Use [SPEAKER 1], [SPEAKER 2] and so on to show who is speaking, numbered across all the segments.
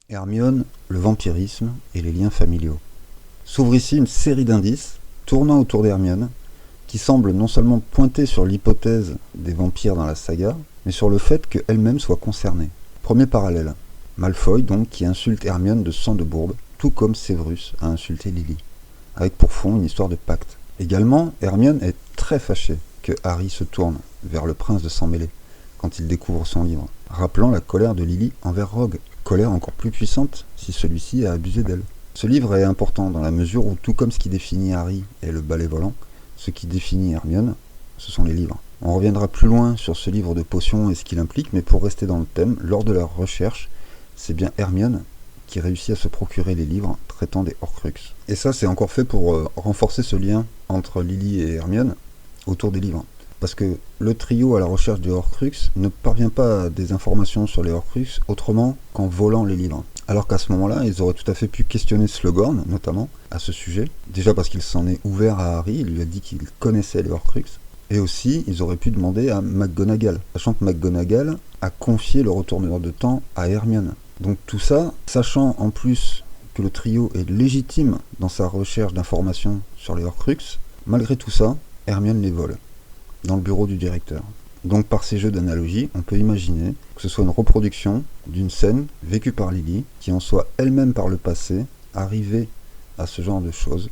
[SPEAKER 1] Hermione, le vampirisme et les liens familiaux. S'ouvre ici une série d'indices tournant autour d'Hermione qui semblent non seulement pointer sur l'hypothèse des vampires dans la saga, mais sur le fait qu'elle-même soit concernée. Premier parallèle. Malfoy donc qui insulte Hermione de sang de bourbe, tout comme Severus a insulté Lily, avec pour fond une histoire de pacte. Également, Hermione est très fâchée que Harry se tourne vers le prince de sang mêlé quand il découvre son livre, rappelant la colère de Lily envers Rogue, colère encore plus puissante si celui-ci a abusé d'elle. Ce livre est important dans la mesure où, tout comme ce qui définit Harry est le balai volant, ce qui définit Hermione, ce sont les livres. On reviendra plus loin sur ce livre de potions et ce qu'il implique, mais pour rester dans le thème, lors de leur recherche, c'est bien Hermione qui réussit à se procurer les livres traitant des Horcruxes. Et ça, c'est encore fait pour renforcer ce lien entre Lily et Hermione autour des livres. Parce que le trio à la recherche des Horcruxes ne parvient pas à des informations sur les Horcruxes autrement qu'en volant les livres. Alors qu'à ce moment-là, ils auraient tout à fait pu questionner Slughorn, notamment, à ce sujet. Déjà parce qu'il s'en est ouvert à Harry, il lui a dit qu'il connaissait les Horcruxes. Et aussi, ils auraient pu demander à McGonagall, sachant que McGonagall a confié le retourneur de temps à Hermione. Donc tout ça, sachant en plus que le trio est légitime dans sa recherche d'informations sur les Horcruxes, malgré tout ça, Hermione les vole dans le bureau du directeur. Donc par ces jeux d'analogie, on peut imaginer que ce soit une reproduction d'une scène vécue par Lily, qui en soit elle-même par le passé arrivée à ce genre de choses,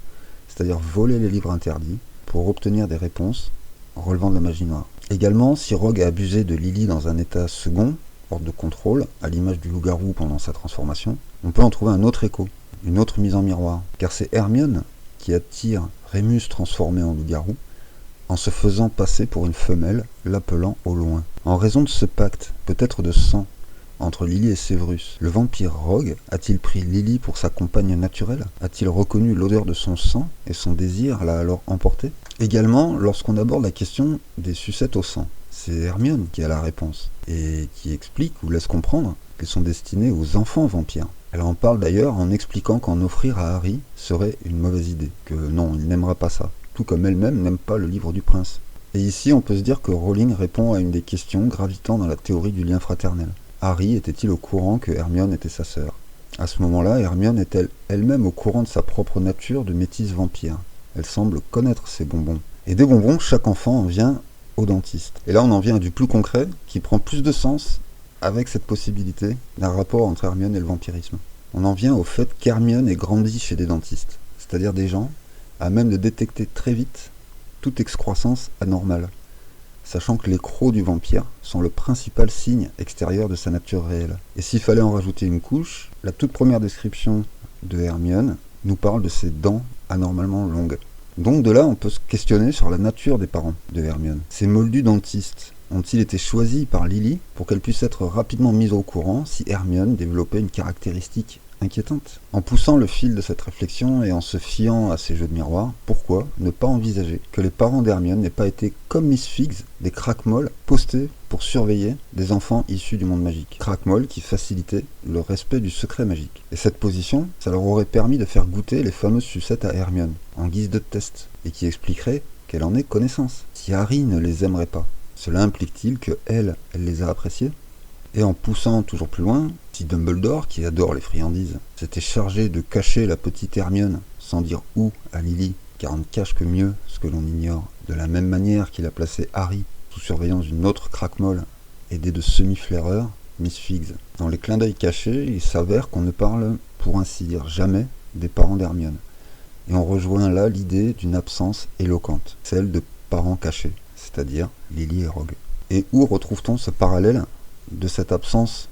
[SPEAKER 1] c'est-à-dire voler les livres interdits pour obtenir des réponses relevant de la magie noire. Également, si Rogue a abusé de Lily dans un état second, hors de contrôle, à l'image du loup-garou pendant sa transformation, on peut en trouver un autre écho, une autre mise en miroir, car c'est Hermione qui attire Rémus transformé en loup-garou, en se faisant passer pour une femelle, l'appelant au loin. En raison de ce pacte, peut-être de sang, entre Lily et Severus, le vampire Rogue a-t-il pris Lily pour sa compagne naturelle? A-t-il reconnu l'odeur de son sang et son désir l'a alors emporté? Également, lorsqu'on aborde la question des sucettes au sang, c'est Hermione qui a la réponse, et qui explique ou laisse comprendre qu'elles sont destinées aux enfants vampires. Elle en parle d'ailleurs en expliquant qu'en offrir à Harry serait une mauvaise idée, que non, il n'aimera pas ça, tout comme elle-même n'aime pas le livre du prince. Et ici, on peut se dire que Rowling répond à une des questions gravitant dans la théorie du lien fraternel. Harry était-il au courant que Hermione était sa sœur? À ce moment-là, Hermione est-elle elle-même au courant de sa propre nature de métisse vampire? Elle semble connaître ses bonbons. Et des bonbons, chaque enfant en vient au dentiste. Et là, on en vient à du plus concret, qui prend plus de sens avec cette possibilité d'un rapport entre Hermione et le vampirisme. On en vient au fait qu'Hermione ait grandi chez des dentistes, c'est-à-dire des gens à même de détecter très vite toute excroissance anormale, sachant que les crocs du vampire sont le principal signe extérieur de sa nature réelle. Et s'il fallait en rajouter une couche, la toute première description de Hermione nous parle de ses dents anormalement longues. Donc de là, on peut se questionner sur la nature des parents de Hermione. Ces moldus dentistes ont-ils été choisis par Lily pour qu'elle puisse être rapidement mise au courant si Hermione développait une caractéristique inquiétante? En poussant le fil de cette réflexion et en se fiant à ces jeux de miroir, pourquoi ne pas envisager que les parents d'Hermione n'aient pas été comme Miss Figgs, des craquemolles postés pour surveiller des enfants issus du monde magique? Craquemolles qui facilitaient le respect du secret magique. Et cette position, ça leur aurait permis de faire goûter les fameuses sucettes à Hermione, en guise de test, et qui expliquerait qu'elle en ait connaissance. Si Harry ne les aimerait pas, cela implique-t-il que elle les a appréciées? Et en poussant toujours plus loin, si Dumbledore, qui adore les friandises, s'était chargé de cacher la petite Hermione, sans dire où à Lily, car on ne cache que mieux ce que l'on ignore, de la même manière qu'il a placé Harry sous surveillance d'une autre craquemolle, aidée de semi-flaireurs, Miss Figgs. Dans les clins d'œil cachés, il s'avère qu'on ne parle, pour ainsi dire, jamais des parents d'Hermione. Et on rejoint là l'idée d'une absence éloquente, celle de parents cachés, c'est-à-dire Lily et Rogue. Et où retrouve-t-on ce parallèle de cette absence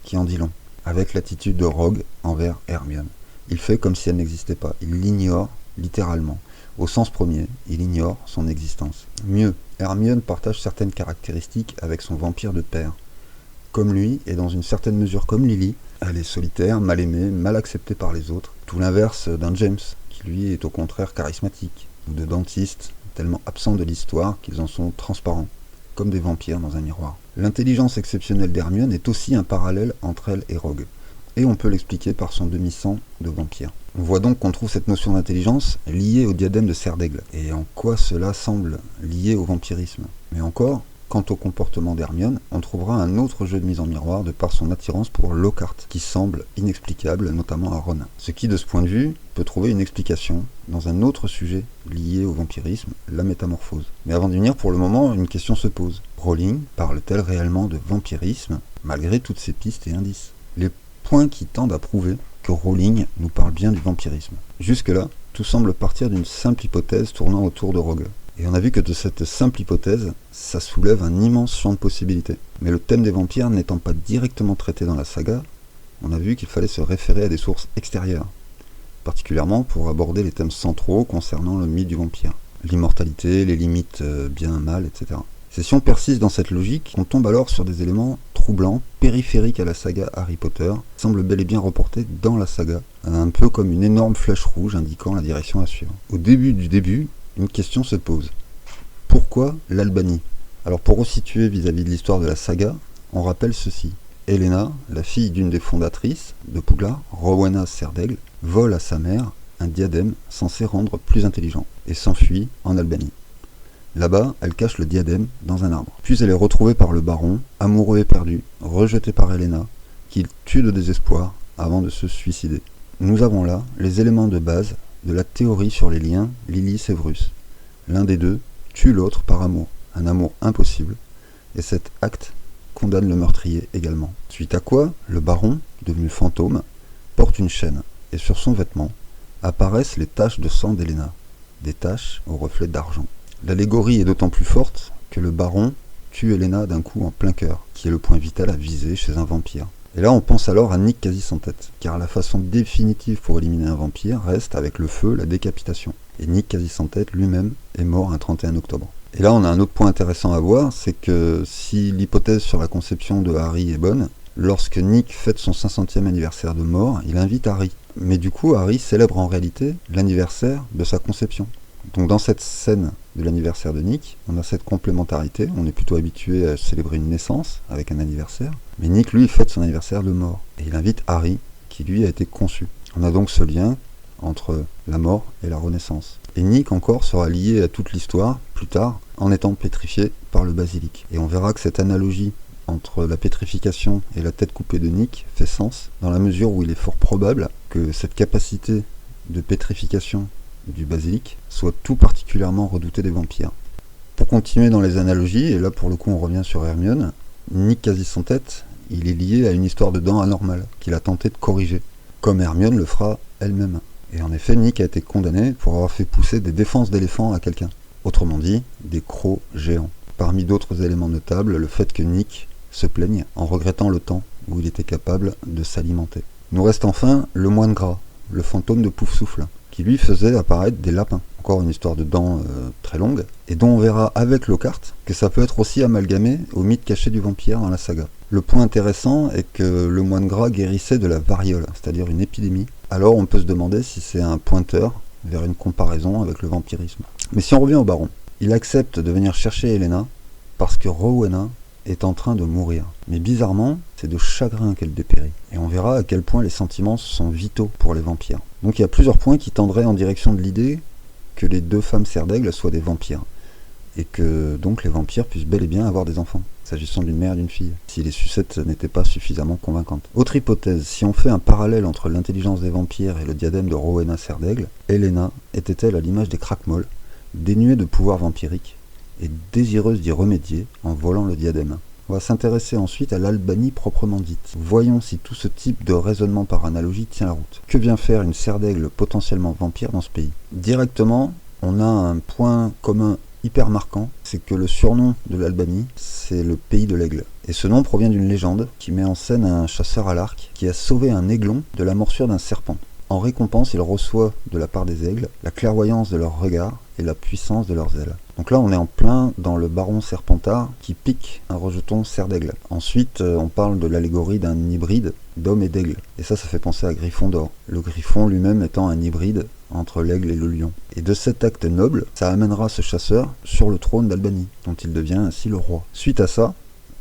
[SPEAKER 1] qui en dit long, avec l'attitude de Rogue envers Hermione? Il fait comme si elle n'existait pas, il l'ignore littéralement. Au sens premier, il ignore son existence. Mieux, Hermione partage certaines caractéristiques avec son vampire de père. Comme lui, et dans une certaine mesure comme Lily, elle est solitaire, mal aimée, mal acceptée par les autres, tout l'inverse d'un James, qui lui est au contraire charismatique, ou de dentistes, tellement absents de l'histoire qu'ils en sont transparents, comme des vampires dans un miroir. L'intelligence exceptionnelle d'Hermione est aussi un parallèle entre elle et Rogue, et on peut l'expliquer par son demi-sang de vampire. On voit donc qu'on trouve cette notion d'intelligence liée au diadème de Serdaigle, et en quoi cela semble lié au vampirisme. Mais encore, Quant au comportement d'Hermione, on trouvera un autre jeu de mise en miroir de par son attirance pour Lockhart, qui semble inexplicable, notamment à Ron. Ce qui, de ce point de vue, peut trouver une explication dans un autre sujet lié au vampirisme, la métamorphose. Mais avant d'y venir, pour le moment, une question se pose. Rowling parle-t-elle réellement de vampirisme, malgré toutes ces pistes et indices? Les points qui tendent à prouver que Rowling nous parle bien du vampirisme. Jusque-là, tout semble partir d'une simple hypothèse tournant autour de Rogue. Et on a vu que de cette simple hypothèse, ça soulève un immense champ de possibilités. Mais le thème des vampires n'étant pas directement traité dans la saga, on a vu qu'il fallait se référer à des sources extérieures, particulièrement pour aborder les thèmes centraux concernant le mythe du vampire. L'immortalité, les limites bien-mal, etc. C'est si on persiste dans cette logique qu'on tombe alors sur des éléments troublants, périphériques à la saga Harry Potter, qui semblent bel et bien reportés dans la saga, un peu comme une énorme flèche rouge indiquant la direction à suivre. Au début du début, une question se pose. Pourquoi l'Albanie? Alors pour resituer vis-à-vis de l'histoire de la saga, on rappelle ceci. Helena, la fille d'une des fondatrices de Poudlard, Rowena Serdaigle, vole à sa mère un diadème censé rendre plus intelligent, et s'enfuit en Albanie. Là-bas, elle cache le diadème dans un arbre. Puis elle est retrouvée par le baron, amoureux et perdu, rejeté par Helena, qu'il tue de désespoir avant de se suicider. Nous avons là les éléments de base de la théorie sur les liens Lily-Severus. L'un des deux tue l'autre par amour, un amour impossible, et cet acte condamne le meurtrier également. Suite à quoi, le baron, devenu fantôme, porte une chaîne, et sur son vêtement apparaissent les taches de sang d'Helena, des taches au reflet d'argent. L'allégorie est d'autant plus forte que le baron tue Helena d'un coup en plein cœur, qui est le point vital à viser chez un vampire. Et là on pense alors à Nick quasi sans tête, car la façon définitive pour éliminer un vampire reste avec le feu, la décapitation. Et Nick quasi sans tête lui-même est mort un 31 octobre. Et là on a un autre point intéressant à voir, c'est que si l'hypothèse sur la conception de Harry est bonne, lorsque Nick fête son 500e anniversaire de mort, il invite Harry. Mais du coup Harry célèbre en réalité l'anniversaire de sa conception. Donc dans cette scène de l'anniversaire de Nick, on a cette complémentarité, on est plutôt habitué à célébrer une naissance avec un anniversaire, mais Nick lui fête son anniversaire de mort, et il invite Harry, qui lui a été conçu. On a donc ce lien entre la mort et la renaissance. Et Nick encore sera lié à toute l'histoire, plus tard, en étant pétrifié par le basilic. Et on verra que cette analogie entre la pétrification et la tête coupée de Nick fait sens, dans la mesure où il est fort probable que cette capacité de pétrification du basilic soit tout particulièrement redouté des vampires. Pour continuer dans les analogies, et là pour le coup on revient sur Hermione, Nick quasi sans tête, il est lié à une histoire de dents anormale qu'il a tenté de corriger, comme Hermione le fera elle-même. Et en effet, Nick a été condamné pour avoir fait pousser des défenses d'éléphants à quelqu'un. Autrement dit, des crocs géants. Parmi d'autres éléments notables, le fait que Nick se plaigne en regrettant le temps où il était capable de s'alimenter. Nous reste enfin le moine gras, le fantôme de Poufsouffle, qui lui faisait apparaître des lapins. Encore une histoire de dents très longue, et dont on verra avec Lockhart que ça peut être aussi amalgamé au mythe caché du vampire dans la saga. Le point intéressant est que le moine gras guérissait de la variole, c'est-à-dire une épidémie. Alors on peut se demander si c'est un pointeur vers une comparaison avec le vampirisme. Mais si on revient au baron, il accepte de venir chercher Helena parce que Rowena est en train de mourir. Mais bizarrement, c'est de chagrin qu'elle dépérit. Et on verra à quel point les sentiments sont vitaux pour les vampires. Donc il y a plusieurs points qui tendraient en direction de l'idée que les deux femmes Serdaigle soient des vampires. Et que donc les vampires puissent bel et bien avoir des enfants, s'agissant d'une mère et d'une fille, si les sucettes n'étaient pas suffisamment convaincantes. Autre hypothèse, si on fait un parallèle entre l'intelligence des vampires et le diadème de Rowena Serdaigle, Helena était-elle à l'image des Crackmolls, dénuée de pouvoir vampirique, et désireuse d'y remédier en volant le diadème. On va s'intéresser ensuite à l'Albanie proprement dite. Voyons si tout ce type de raisonnement par analogie tient la route. Que vient faire une Serdaigle potentiellement vampire dans ce pays? Directement, on a un point commun hyper marquant, c'est que le surnom de l'Albanie, c'est le pays de l'aigle. Et ce nom provient d'une légende qui met en scène un chasseur à l'arc qui a sauvé un aiglon de la morsure d'un serpent. En récompense, il reçoit de la part des aigles la clairvoyance de leurs regards et la puissance de leurs ailes. Donc là, on est en plein dans le baron Serpentard qui pique un rejeton Serdaigle. Ensuite, on parle de l'allégorie d'un hybride d'homme et d'aigle. Et ça fait penser à Gryffondor. Le griffon lui-même étant un hybride entre l'aigle et le lion. Et de cet acte noble, ça amènera ce chasseur sur le trône d'Albanie, dont il devient ainsi le roi. Suite à ça,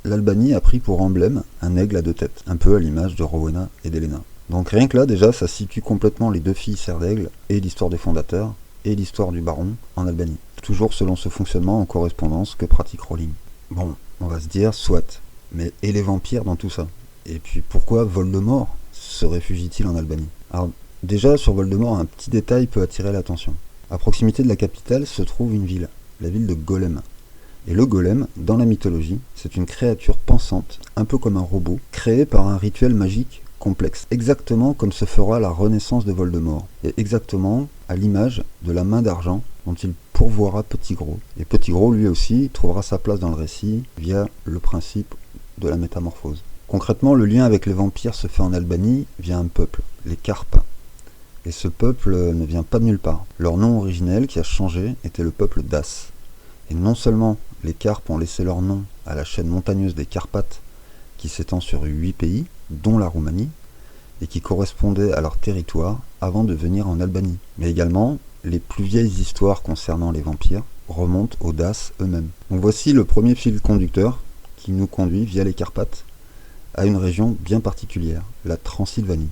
[SPEAKER 1] l'Albanie a pris pour emblème un aigle à deux têtes, un peu à l'image de Rowena et d'Helena. Donc rien que là, déjà, ça situe complètement les deux filles Serdaigle et l'histoire des fondateurs et l'histoire du baron en Albanie. Toujours selon ce fonctionnement en correspondance que pratique Rowling. Bon, on va se dire, soit. Mais et les vampires dans tout ça? Et puis pourquoi Voldemort se réfugie-t-il en Albanie? Alors déjà, sur Voldemort, un petit détail peut attirer l'attention. À proximité de la capitale se trouve une ville, la ville de Golem. Et le golem, dans la mythologie, c'est une créature pensante, un peu comme un robot, créée par un rituel magique complexe, exactement comme se fera la renaissance de Voldemort, et exactement à l'image de la main d'argent dont il pourvoira Petit Gros. Et Petit Gros, lui aussi, trouvera sa place dans le récit via le principe de la métamorphose. Concrètement, le lien avec les vampires se fait en Albanie via un peuple, les Carpes. Et ce peuple ne vient pas de nulle part. Leur nom originel, qui a changé, était le peuple d'As. Et non seulement les Carpes ont laissé leur nom à la chaîne montagneuse des Carpates, qui s'étend sur 8 pays, dont la Roumanie, et qui correspondait à leur territoire avant de venir en Albanie. Mais également, les plus vieilles histoires concernant les vampires remontent aux Daces eux-mêmes. Donc voici le premier fil conducteur qui nous conduit via les Carpates à une région bien particulière, la Transylvanie,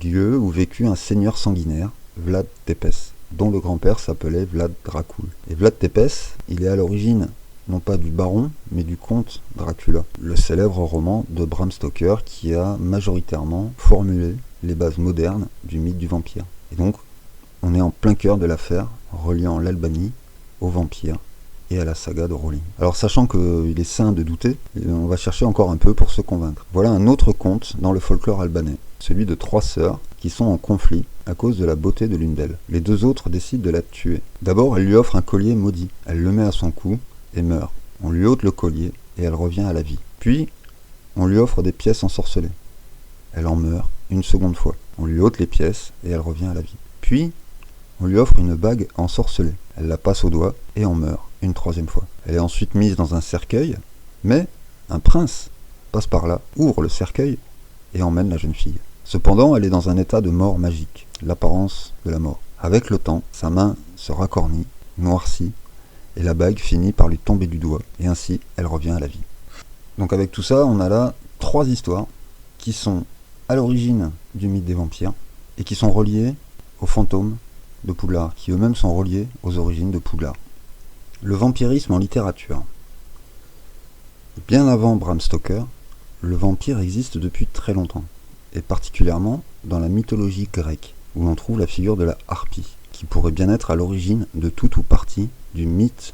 [SPEAKER 1] lieu où vécut un seigneur sanguinaire, Vlad Tepes, dont le grand-père s'appelait Vlad Dracul. Et Vlad Tepes, il est à l'origine non pas du baron, mais du comte Dracula, le célèbre roman de Bram Stoker qui a majoritairement formulé les bases modernes du mythe du vampire. Et donc, on est en plein cœur de l'affaire reliant l'Albanie aux vampires et à la saga de Rowling. Alors sachant qu'il est sain de douter, on va chercher encore un peu pour se convaincre. Voilà un autre conte dans le folklore albanais, celui de 3 sœurs qui sont en conflit à cause de la beauté de l'une d'elles. Les 2 autres décident de la tuer. D'abord, elle lui offre un collier maudit. Elle le met à son cou et meurt. On lui ôte le collier et elle revient à la vie. Puis, on lui offre des pièces ensorcelées. Elle en meurt une seconde fois. On lui ôte les pièces et elle revient à la vie. Puis, on lui offre une bague ensorcelée. Elle la passe au doigt et en meurt une 3e fois. Elle est ensuite mise dans un cercueil, mais un prince passe par là, ouvre le cercueil et emmène la jeune fille. Cependant, elle est dans un état de mort magique, l'apparence de la mort. Avec le temps, sa main se racornit, noircit, et la bague finit par lui tomber du doigt, et ainsi elle revient à la vie. Donc avec tout ça, on a là 3 histoires qui sont à l'origine du mythe des vampires, et qui sont reliées aux fantômes de Poudlard, qui eux-mêmes sont reliés aux origines de Poudlard. Le vampirisme en littérature. Bien avant Bram Stoker, le vampire existe depuis très longtemps, et particulièrement dans la mythologie grecque, où l'on trouve la figure de la harpie, qui pourrait bien être à l'origine de tout ou partie du mythe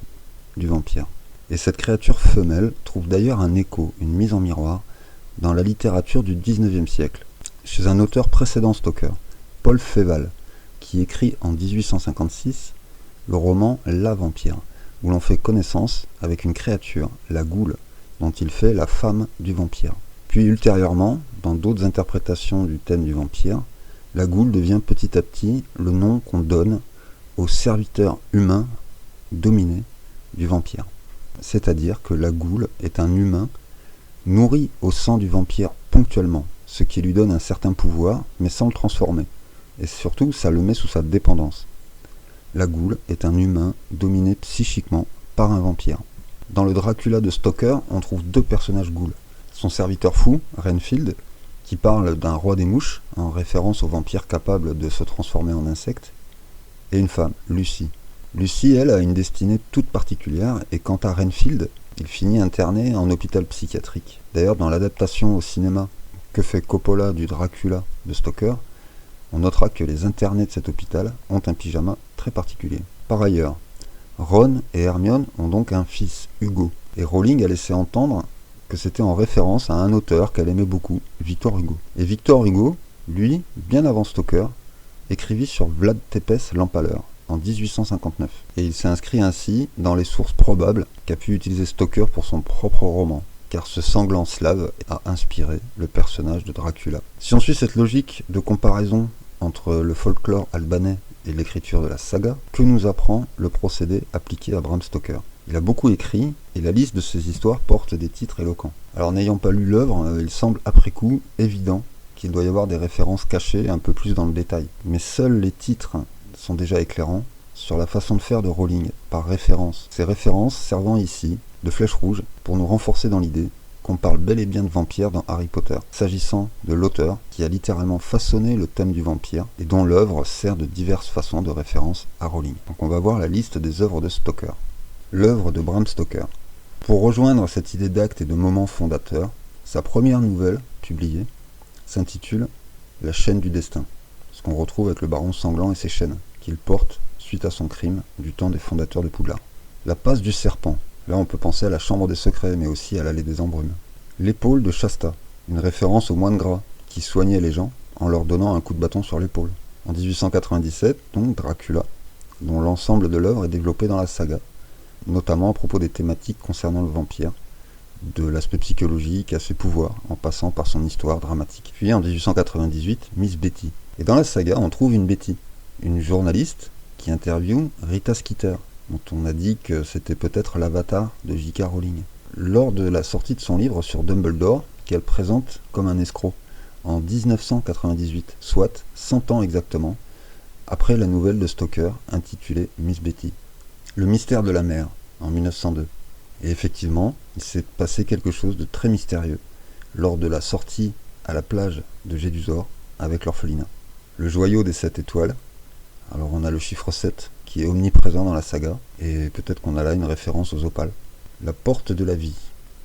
[SPEAKER 1] du vampire. Et cette créature femelle trouve d'ailleurs un écho, une mise en miroir, dans la littérature du XIXe siècle, chez un auteur précédent Stoker, Paul Féval, qui écrit en 1856 le roman La Vampire, où l'on fait connaissance avec une créature, la goule, dont il fait la femme du vampire. Puis ultérieurement, dans d'autres interprétations du thème du vampire, la goule devient petit à petit le nom qu'on donne au serviteur humain dominé du vampire. C'est-à-dire que la goule est un humain nourri au sang du vampire ponctuellement, ce qui lui donne un certain pouvoir, mais sans le transformer. Et surtout, ça le met sous sa dépendance. La goule est un humain dominé psychiquement par un vampire. Dans le Dracula de Stoker, on trouve 2 personnages ghouls. Son serviteur fou, Renfield, qui parle d'un roi des mouches, en référence aux vampires capables de se transformer en insectes, et une femme, Lucy. Lucy, elle, a une destinée toute particulière, et quant à Renfield, il finit interné en hôpital psychiatrique. D'ailleurs, dans l'adaptation au cinéma que fait Coppola du Dracula de Stoker, on notera que les internés de cet hôpital ont un pyjama très particulier. Par ailleurs, Ron et Hermione ont donc un fils, Hugo, et Rowling a laissé entendre que c'était en référence à un auteur qu'elle aimait beaucoup, Victor Hugo. Et Victor Hugo, lui, bien avant Stoker, écrivit sur Vlad Tepes l'Empaleur, en 1859. Et il s'est inscrit ainsi dans les sources probables qu'a pu utiliser Stoker pour son propre roman, car ce sanglant slave a inspiré le personnage de Dracula. Si on suit cette logique de comparaison entre le folklore albanais et l'écriture de la saga, que nous apprend le procédé appliqué à Bram Stoker? Il a beaucoup écrit, et la liste de ses histoires porte des titres éloquents. Alors n'ayant pas lu l'œuvre, il semble après coup évident qu'il doit y avoir des références cachées un peu plus dans le détail. Mais seuls les titres sont déjà éclairants sur la façon de faire de Rowling, par référence. Ces références servant ici de flèche rouge pour nous renforcer dans l'idée qu'on parle bel et bien de vampires dans Harry Potter, s'agissant de l'auteur qui a littéralement façonné le thème du vampire et dont l'œuvre sert de diverses façons de référence à Rowling. Donc on va voir la liste des œuvres de Stoker. L'œuvre de Bram Stoker. Pour rejoindre cette idée d'acte et de moment fondateur, sa première nouvelle, publiée, s'intitule « La chaîne du destin », ce qu'on retrouve avec le baron sanglant et ses chaînes, qu'il porte suite à son crime du temps des fondateurs de Poudlard. La passe du serpent, là on peut penser à la chambre des secrets, mais aussi à l'allée des embrumes. L'épaule de Shasta, une référence au moine gras, qui soignait les gens en leur donnant un coup de bâton sur l'épaule. En 1897, donc Dracula, dont l'ensemble de l'œuvre est développé dans la saga, notamment à propos des thématiques concernant le vampire, de l'aspect psychologique à ses pouvoirs, en passant par son histoire dramatique. Puis en 1898, Miss Betty. Et dans la saga, on trouve une Betty, une journaliste qui interviewe Rita Skeeter, dont on a dit que c'était peut-être l'avatar de J.K. Rowling, lors de la sortie de son livre sur Dumbledore, qu'elle présente comme un escroc, en 1998, soit 100 ans exactement, après la nouvelle de Stoker intitulée Miss Betty. Le mystère de la mer, en 1902. Et effectivement, il s'est passé quelque chose de très mystérieux lors de la sortie à la plage de Gédusor avec l'orphelinat. Le joyau des 7 étoiles, alors on a le chiffre 7 qui est omniprésent dans la saga, et peut-être qu'on a là une référence aux opales. La porte de la vie,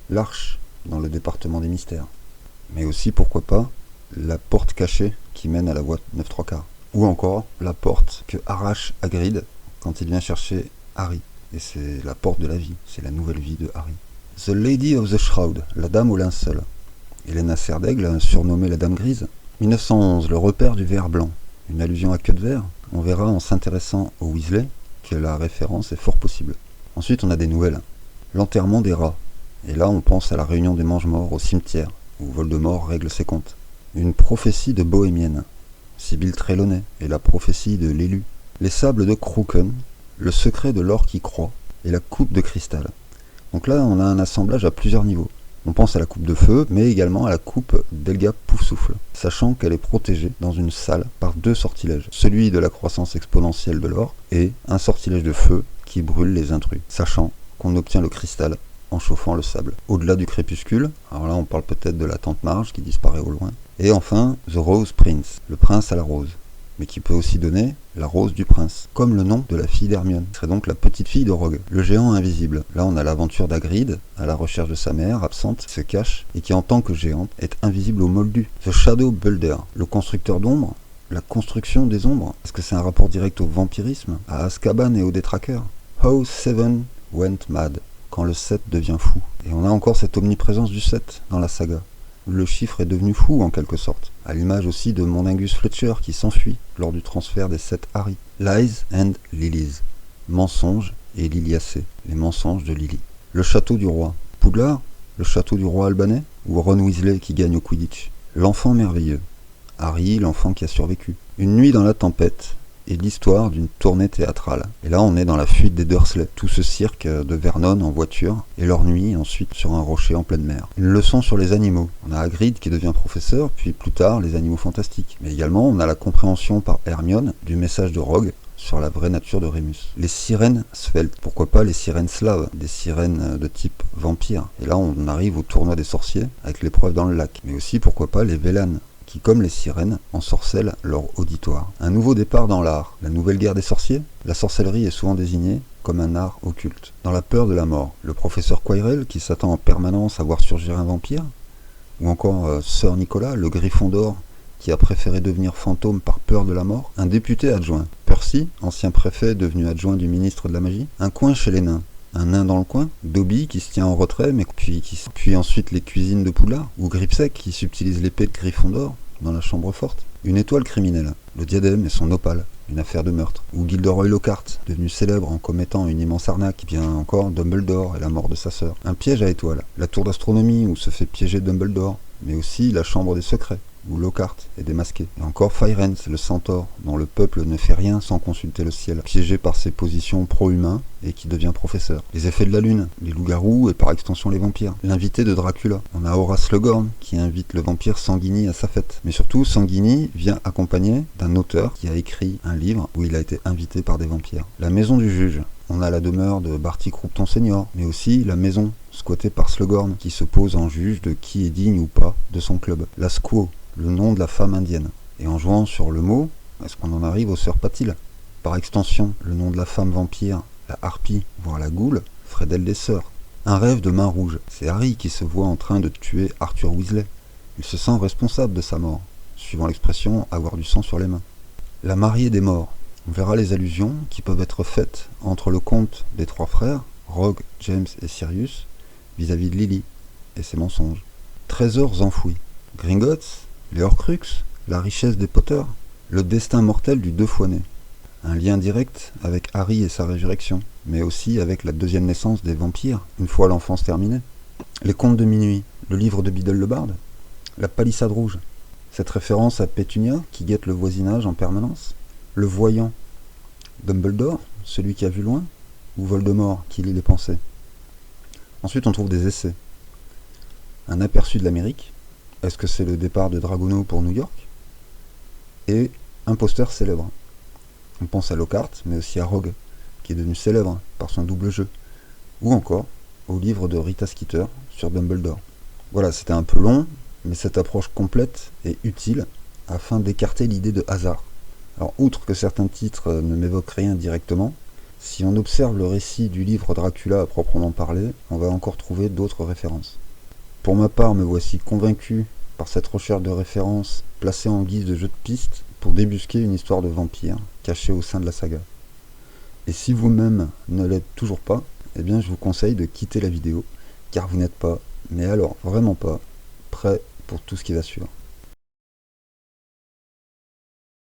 [SPEAKER 1] l'arche dans le département des mystères, mais aussi pourquoi pas la porte cachée qui mène à la voie 9/3, ou encore la porte que arrache Hagrid quand il vient chercher Harry. Et c'est la porte de la vie, c'est la nouvelle vie de Harry. The Lady of the Shroud, la dame au linceul. Helena Serdaigle, surnommée la dame grise. 1911, le repère du ver blanc. Une allusion à Queue de Verre. On verra en s'intéressant au Weasley que la référence est fort possible. Ensuite, on a des nouvelles. L'enterrement des rats. Et là, on pense à la réunion des mange-morts au cimetière, où Voldemort règle ses comptes. Une prophétie de bohémienne. Sibylle Trelawney et la prophétie de l'élu. Les sables de Crooken. Le secret de l'or qui croît et la coupe de cristal. Donc là, on a un assemblage à plusieurs niveaux. On pense à la coupe de feu, mais également à la coupe d'Helga Poufsouffle, sachant qu'elle est protégée dans une salle par 2 sortilèges. Celui de la croissance exponentielle de l'or et un sortilège de feu qui brûle les intrus, sachant qu'on obtient le cristal en chauffant le sable. Au-delà du crépuscule, alors là on parle peut-être de la tante Marge qui disparaît au loin. Et enfin, The Rose Prince, le prince à la rose, mais qui peut aussi donner la rose du prince, comme le nom de la fille d'Hermione. Ce serait donc la petite fille de Rogue, le géant invisible. Là on a l'aventure d'Hagrid, à la recherche de sa mère, absente, qui se cache, et qui en tant que géante est invisible aux moldus. The Shadow Builder, le constructeur d'ombres, la construction des ombres. Est-ce que c'est un rapport direct au vampirisme, à Azkaban et aux détraqueurs? How Seven Went Mad, quand le 7 devient fou. Et on a encore cette omniprésence du 7 dans la saga. Le chiffre est devenu fou en quelque sorte, à l'image aussi de Mundungus Fletcher qui s'enfuit lors du transfert des 7 Harry. Lies and Lilies, mensonges et liliacées, les mensonges de Lily. Le château du roi, Poudlard, le château du roi albanais, ou Ron Weasley qui gagne au Quidditch. L'enfant merveilleux, Harry, l'enfant qui a survécu. Une nuit dans la tempête, et l'histoire d'une tournée théâtrale. Et là, on est dans la fuite des Dursley, tout ce cirque de Vernon en voiture, et leur nuit ensuite sur un rocher en pleine mer. Une leçon sur les animaux. On a Hagrid qui devient professeur, puis plus tard les animaux fantastiques. Mais également, on a la compréhension par Hermione du message de Rogue sur la vraie nature de Remus. Les sirènes sveltes, pourquoi pas les sirènes slaves, des sirènes de type vampire. Et là, on arrive au tournoi des sorciers avec l'épreuve dans le lac. Mais aussi, pourquoi pas les Vélanes, qui, comme les sirènes, ensorcellent leur auditoire. Un nouveau départ dans l'art, la nouvelle guerre des sorciers. La sorcellerie est souvent désignée comme un art occulte. Dans la peur de la mort, le professeur Quirrell qui s'attend en permanence à voir surgir un vampire, ou encore Sir Nicolas, le Griffon d'or, qui a préféré devenir fantôme par peur de la mort. Un député adjoint, Percy, ancien préfet devenu adjoint du ministre de la magie. Un coin chez les nains. Un nain dans le coin, Dobby qui se tient en retrait, mais puis ensuite les cuisines de Poudlard, ou Gripsec qui subtilise l'épée de Gryffondor dans la chambre forte. Une étoile criminelle, le diadème et son opale, une affaire de meurtre. Ou Gilderoy Lockhart, devenu célèbre en commettant une immense arnaque, bien encore Dumbledore et la mort de sa sœur. Un piège à étoiles, la tour d'astronomie où se fait piéger Dumbledore, mais aussi la chambre des secrets, où Lockhart est démasqué. Et encore Firenze, le centaure, dont le peuple ne fait rien sans consulter le ciel, piégé par ses positions pro-humains et qui devient professeur. Les effets de la lune, les loups-garous et par extension les vampires. L'invité de Dracula. On a Horace Slughorn qui invite le vampire Sanguini à sa fête. Mais surtout, Sanguini vient accompagné d'un auteur qui a écrit un livre où il a été invité par des vampires. La maison du juge. On a la demeure de Barty Croupton Senior, mais aussi la maison squattée par Slughorn qui se pose en juge de qui est digne ou pas de son club. La Squaw, le nom de la femme indienne. Et en jouant sur le mot, est-ce qu'on en arrive aux sœurs Patil? Par extension, le nom de la femme vampire, la harpie, voire la goule, ferait d'elle des sœurs. Un rêve de main rouge. C'est Harry qui se voit en train de tuer Arthur Weasley. Il se sent responsable de sa mort, suivant l'expression avoir du sang sur les mains. La mariée des morts. On verra les allusions qui peuvent être faites entre le conte des trois frères, Rogue, James et Sirius, vis-à-vis de Lily et ses mensonges. Trésors enfouis. Gringotts, les Horcruxes, la richesse des Potter, le destin mortel du deux fois né. Un lien direct avec Harry et sa résurrection, mais aussi avec la deuxième naissance des vampires, une fois l'enfance terminée. Les contes de minuit, le livre de Biddle le Barde, la palissade rouge, cette référence à Pétunia qui guette le voisinage en permanence, le voyant, Dumbledore, celui qui a vu loin, ou Voldemort qui lit les pensées. Ensuite on trouve des essais. Un aperçu de l'Amérique, est-ce que c'est le départ de Dragono pour New York? Et un poster célèbre. On pense à Lockhart, mais aussi à Rogue, qui est devenu célèbre par son double jeu. Ou encore au livre de Rita Skeeter sur Dumbledore. Voilà, c'était un peu long, mais cette approche complète est utile afin d'écarter l'idée de hasard. Alors, outre que certains titres ne m'évoquent rien directement, si on observe le récit du livre Dracula à proprement parler, on va encore trouver d'autres références. Pour ma part, me voici convaincu par cette recherche de références placée en guise de jeu de piste pour débusquer une histoire de vampire cachée au sein de la saga. Et si vous-même ne l'êtes toujours pas, eh bien je vous conseille de quitter la vidéo, car vous n'êtes pas, mais alors vraiment pas, prêt pour tout ce qui va suivre.